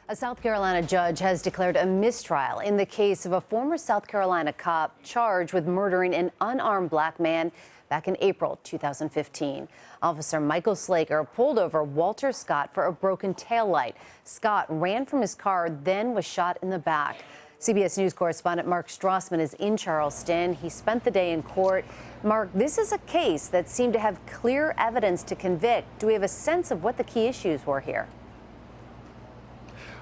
A South Carolina judge has declared a mistrial in the case of a former South Carolina cop charged with murdering an unarmed black man back in April 2015. Officer Michael Slager pulled over Walter Scott for a broken taillight. Scott ran from his car, then was shot in the back. CBS News correspondent Mark Strassmann is in Charleston. He spent the day in court. Mark, this is a case that seemed to have clear evidence to convict. Do we have a sense of what the key issues were here?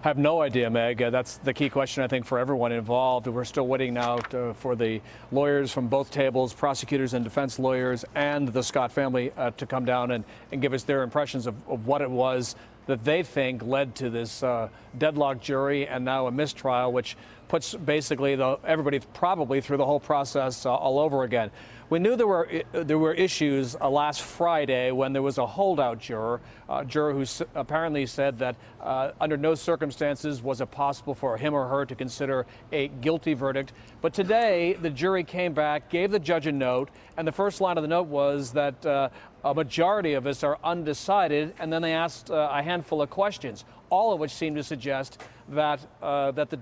I have no idea, Meg. That's the key question, I think, for everyone involved. We're still waiting now for the lawyers from both tables, prosecutors and defense lawyers, and the Scott family to come down and give us their impressions of what it was that they think led to this deadlocked jury and now a mistrial, which puts basically everybody probably through the whole process all over again. We knew there were issues last Friday when there was a holdout juror who apparently said that under no circumstances was it possible for him or her to consider a guilty verdict. But today the jury came back, gave the judge a note, and the first line of the note was that a majority of us are undecided, and then they asked a handful of questions, all of which seemed to suggest that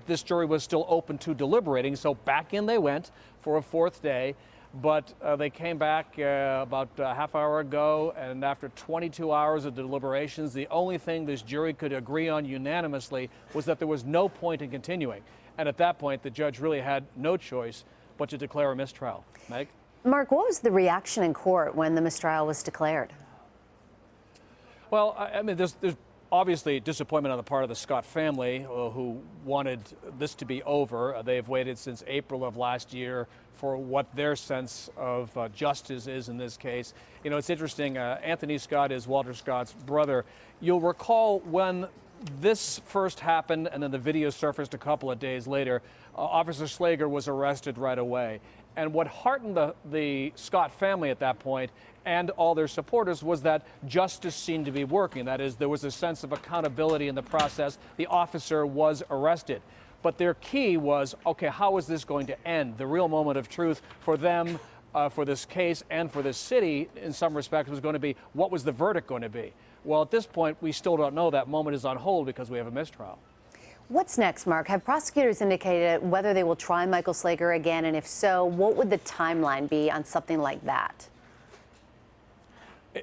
this jury was still open to deliberating. So back in they went for a fourth day. But they came back about a half hour ago, and after 22 hours of deliberations, the only thing this jury could agree on unanimously was that there was no point in continuing. And at that point, the judge really had no choice but to declare a mistrial. Meg? Mark, what was the reaction in court when the mistrial was declared? Well, I mean, there's obviously disappointment on the part of the Scott family, who wanted this to be over. They've waited since April of last year for what their sense of justice is in this case. You know, it's interesting. Anthony Scott is Walter Scott's brother. You'll recall when this first happened and then the video surfaced a couple of days later, Officer Slager was arrested right away. And what heartened the Scott family at that point and all their supporters was that justice seemed to be working. That is, there was a sense of accountability in the process. The officer was arrested. But their key was, okay, how is this going to end? The real moment of truth for them, for this case, and for this city, in some respects, was going to be, what was the verdict going to be? Well, at this point, we still don't know. That moment is on hold because we have a mistrial. What's next, Mark? Have prosecutors indicated whether they will try Michael Slager again? And if so, what would the timeline be on something like that?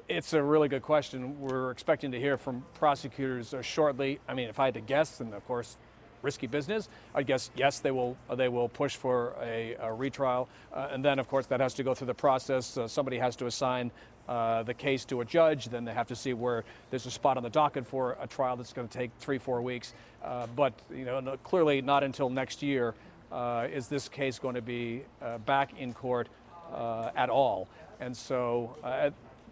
It's a really good question. We're expecting to hear from prosecutors shortly. I mean, if I had to guess, and of course, risky business, I guess, yes, they will push for a retrial. And then, of course, that has to go through the process. Somebody has to assign the case to a judge. Then they have to see where there's a spot on the docket for a trial that's going to take 3-4 weeks. But, you know, clearly not until next year is this case going to be back in court at all. And so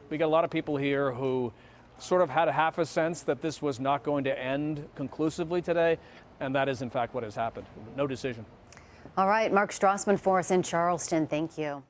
we got a lot of people here who sort of had a half a sense that this was not going to end conclusively today. And that is, in fact, what has happened. No decision. All right, Mark Strassmann for us in Charleston. Thank you.